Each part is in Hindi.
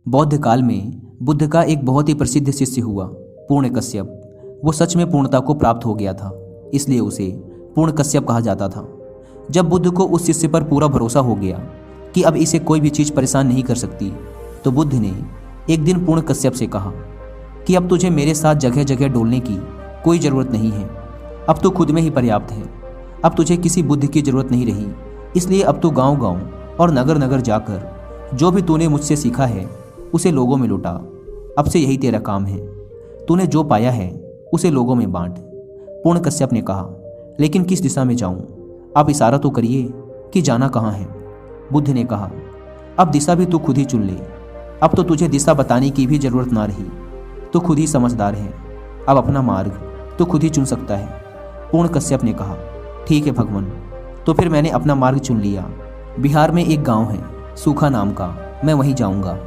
बौद्ध काल में बुद्ध का एक बहुत ही प्रसिद्ध शिष्य हुआ, पूर्ण कश्यप। वो सच में पूर्णता को प्राप्त हो गया था, इसलिए उसे पूर्ण कश्यप कहा जाता था। जब बुद्ध को उस शिष्य पर पूरा भरोसा हो गया कि अब इसे कोई भी चीज़ परेशान नहीं कर सकती, तो बुद्ध ने एक दिन पूर्ण कश्यप से कहा कि अब तुझे मेरे साथ जगह जगह डोलने की कोई ज़रूरत नहीं है। अब तू खुद में ही पर्याप्त है। अब तुझे किसी बुद्ध की ज़रूरत नहीं रही। इसलिए अब तू गांव गांव और नगर नगर जाकर जो भी तूने मुझसे सीखा है उसे लोगों में लुटा। अब से यही तेरा काम है। तूने जो पाया है उसे लोगों में बांट। पूर्ण कश्यप ने कहा, लेकिन किस दिशा में जाऊं? आप इशारा तो करिए कि जाना कहाँ है। बुद्ध ने कहा, अब दिशा भी तू खुद ही चुन ले। अब तो तुझे दिशा बताने की भी जरूरत ना रही। तू खुद ही समझदार है। अब अपना मार्ग तू खुद ही चुन सकता है। पूर्ण कश्यप ने कहा, ठीक है भगवान, तो फिर मैंने अपना मार्ग चुन लिया। बिहार में एक गांव है सूखा नाम का, मैं वहीं जाऊंगा।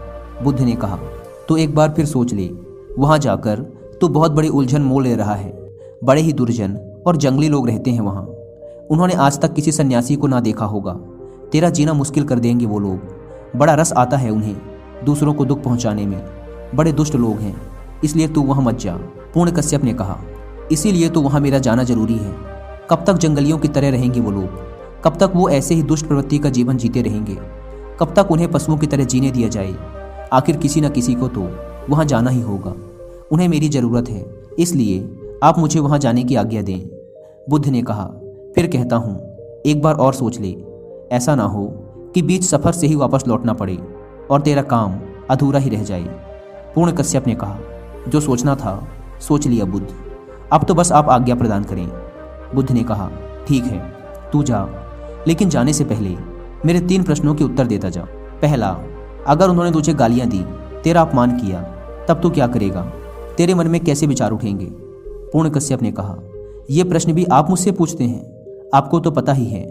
बुद्ध ने कहा, तो एक बार फिर सोच ले। वहां जाकर तू बहुत बड़ी उलझन मोल ले रहा है। बड़े ही दुर्जन और जंगली लोग रहते हैं वहां। उन्होंने आज तक किसी सन्यासी को ना देखा होगा। तेरा जीना मुश्किल कर देंगे वो लोग। बड़ा रस आता है उन्हें दूसरों को दुख पहुंचाने में। बड़े दुष्ट लोग हैं, इसलिए तू वहां मत जा। पूर्ण कश्यप ने कहा, इसीलिए तो वहां मेरा जाना जरूरी है। कब तक जंगलियों की तरह रहेंगे वो लोग? कब तक वो ऐसे ही दुष्ट प्रवृत्ति का जीवन जीते रहेंगे? कब तक उन्हें पशुओं की तरह जीने दिया जाए? आखिर किसी न किसी को तो वहां जाना ही होगा। उन्हें मेरी ज़रूरत है, इसलिए आप मुझे वहां जाने की आज्ञा दें। बुद्ध ने कहा, फिर कहता हूँ, एक बार और सोच ले। ऐसा ना हो कि बीच सफ़र से ही वापस लौटना पड़े और तेरा काम अधूरा ही रह जाए। पूर्ण कश्यप ने कहा, जो सोचना था सोच लिया बुद्ध। अब तो बस आप आज्ञा प्रदान करें। बुद्ध ने कहा, ठीक है, तू जा, लेकिन जाने से पहले मेरे 3 प्रश्नों के उत्तर देता जा। पहला, अगर उन्होंने तुझे गालियां दी, तेरा अपमान किया, तब तू क्या करेगा? तेरे मन में कैसे विचार उठेंगे? पूर्ण कश्यप ने कहा, यह प्रश्न भी आप मुझसे पूछते हैं? आपको तो पता ही है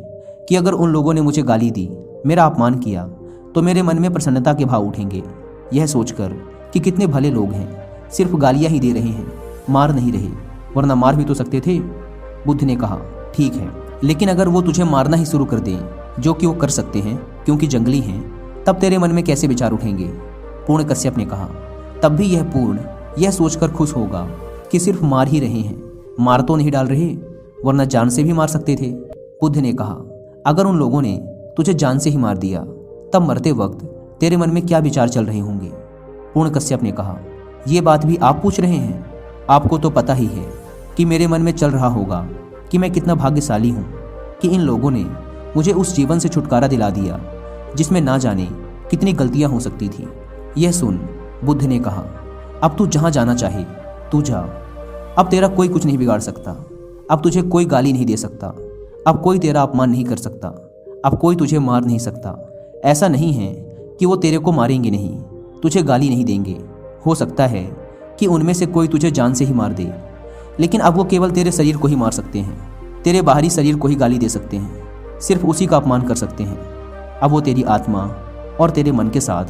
कि अगर उन लोगों ने मुझे गाली दी, मेरा अपमान किया, तो मेरे मन में प्रसन्नता के भाव उठेंगे, यह सोचकर कि कितने भले लोग हैं, सिर्फ गालियां ही दे रहे हैं, मार नहीं रहे, वरना मार भी तो सकते थे। बुद्ध ने कहा, ठीक है, लेकिन अगर वो तुझे मारना ही शुरू कर दें, जो कि वो कर सकते हैं क्योंकि जंगली हैं, तब तेरे मन में कैसे विचार उठेंगे? पूर्ण कश्यप ने कहा, तब भी यह पूर्ण यह सोचकर खुश होगा कि सिर्फ मार ही रहे हैं, मार तो नहीं डाल रहे, वरना जान से भी मार सकते थे। बुद्ध ने कहा, अगर उन लोगों ने तुझे जान से ही मार दिया, तब मरते वक्त तेरे मन में क्या विचार चल रहे होंगे? पूर्ण कश्यप ने कहा, यह बात भी आप पूछ रहे हैं? आपको तो पता ही है कि मेरे मन में चल रहा होगा कि मैं कितना भाग्यशाली हूँ कि इन लोगों ने मुझे उस जीवन से छुटकारा दिला दिया जिसमें ना जाने कितनी गलतियां हो सकती थी। यह सुन बुद्ध ने कहा, अब तू जहां जाना चाहे तू जा। अब तेरा कोई कुछ नहीं बिगाड़ सकता। अब तुझे कोई गाली नहीं दे सकता। अब कोई तेरा अपमान नहीं कर सकता। अब कोई तुझे मार नहीं सकता। ऐसा नहीं है कि वो तेरे को मारेंगे नहीं, तुझे गाली नहीं देंगे। हो सकता है कि उनमें से कोई तुझे जान से ही मार दे, लेकिन अब वो केवल तेरे शरीर को ही मार सकते हैं। तेरे बाहरी शरीर को ही गाली दे सकते हैं, सिर्फ उसी का अपमान कर सकते हैं। अब वो तेरी आत्मा और तेरे मन के साथ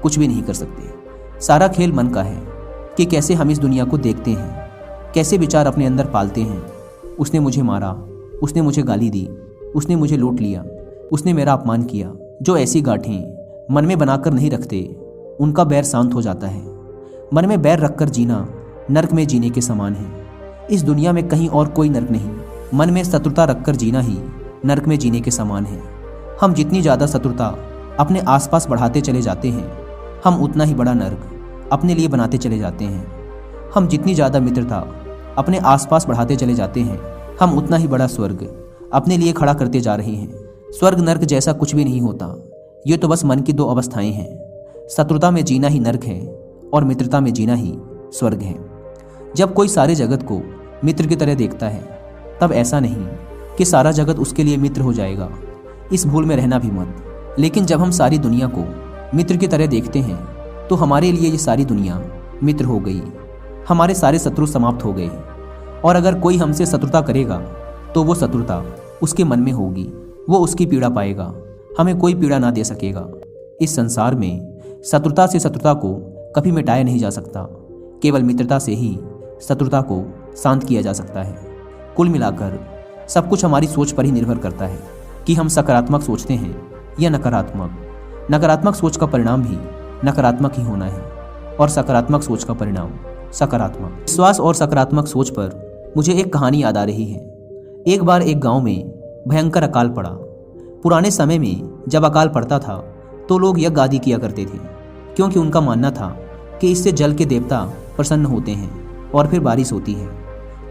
कुछ भी नहीं कर सकते। सारा खेल मन का है कि कैसे हम इस दुनिया को देखते हैं, कैसे विचार अपने अंदर पालते हैं। उसने मुझे मारा, उसने मुझे गाली दी, उसने मुझे लूट लिया, उसने मेरा अपमान किया। जो ऐसी गांठें मन में बनाकर नहीं रखते, उनका बैर शांत हो जाता है। मन में बैर रखकर जीना नर्क में जीने के समान है। इस दुनिया में कहीं और कोई नर्क नहीं। मन में शत्रुता रखकर जीना ही नर्क में जीने के समान है। हम जितनी ज़्यादा शत्रुता अपने आसपास बढ़ाते चले जाते हैं, हम उतना ही बड़ा नर्क अपने लिए बनाते चले जाते हैं। हम जितनी ज़्यादा मित्रता अपने आसपास बढ़ाते चले जाते हैं, हम उतना ही बड़ा स्वर्ग अपने लिए खड़ा करते जा रहे हैं। स्वर्ग नर्क जैसा कुछ भी नहीं होता। ये तो बस मन की 2 अवस्थाएं हैं। शत्रुता में जीना ही नर्क है और मित्रता में जीना ही स्वर्ग है। जब कोई सारे जगत को मित्र की तरह देखता है, तब ऐसा नहीं कि सारा जगत उसके लिए मित्र हो जाएगा। इस भूल में रहना भी मत। लेकिन जब हम सारी दुनिया को मित्र की तरह देखते हैं, तो हमारे लिए ये सारी दुनिया मित्र हो गई। हमारे सारे शत्रु समाप्त हो गए। और अगर कोई हमसे शत्रुता करेगा, तो वो शत्रुता उसके मन में होगी। वो उसकी पीड़ा पाएगा, हमें कोई पीड़ा ना दे सकेगा। इस संसार में शत्रुता से शत्रुता को कभी मिटाया नहीं जा सकता। केवल मित्रता से ही शत्रुता को शांत किया जा सकता है। कुल मिलाकर सब कुछ हमारी सोच पर ही निर्भर करता है कि हम सकारात्मक सोचते हैं या नकारात्मक। नकारात्मक सोच का परिणाम भी नकारात्मक ही होना है और सकारात्मक सोच का परिणाम सकारात्मक। विश्वास और सकारात्मक सोच पर मुझे एक कहानी याद आ रही है। एक बार एक गांव में भयंकर अकाल पड़ा। पुराने समय में जब अकाल पड़ता था तो लोग यज्ञ आदि किया करते थे, क्योंकि उनका मानना था कि इससे जल के देवता प्रसन्न होते हैं और फिर बारिश होती है।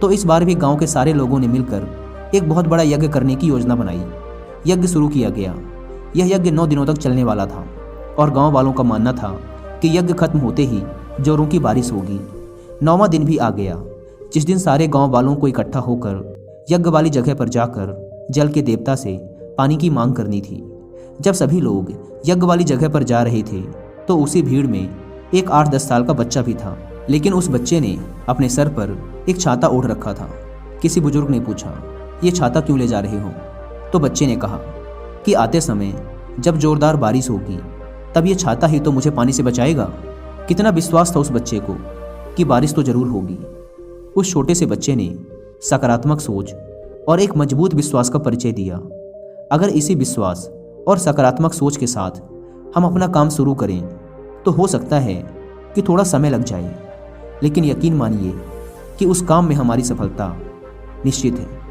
तो इस बार भी गांव के सारे लोगों ने मिलकर एक बहुत बड़ा यज्ञ करने की योजना बनाई। यज्ञ शुरू किया गया। यह यज्ञ 9 दिनों तक चलने वाला था और गांव वालों का मानना था कि यज्ञ खत्म होते ही जोरों की बारिश होगी। 9वां दिन भी आ गया, जिस दिन सारे गांव वालों को इकट्ठा होकर यज्ञ वाली जगह पर जाकर जल के देवता से पानी की मांग करनी थी। जब सभी लोग यज्ञ वाली जगह पर जा रहे थे तो उसी भीड़ में एक 8-10 साल का बच्चा भी था, लेकिन उस बच्चे ने अपने सर पर एक छाता ओढ़ रखा था। किसी बुजुर्ग ने पूछा, ये छाता क्यों ले जा रहे हो? तो बच्चे ने कहा कि आते समय जब जोरदार बारिश होगी तब ये छाता ही तो मुझे पानी से बचाएगा। कितना विश्वास था उस बच्चे को कि बारिश तो जरूर होगी। उस छोटे से बच्चे ने सकारात्मक सोच और एक मजबूत विश्वास का परिचय दिया। अगर इसी विश्वास और सकारात्मक सोच के साथ हम अपना काम शुरू करें तो हो सकता है कि थोड़ा समय लग जाए, लेकिन यकीन मानिए कि उस काम में हमारी सफलता निश्चित है।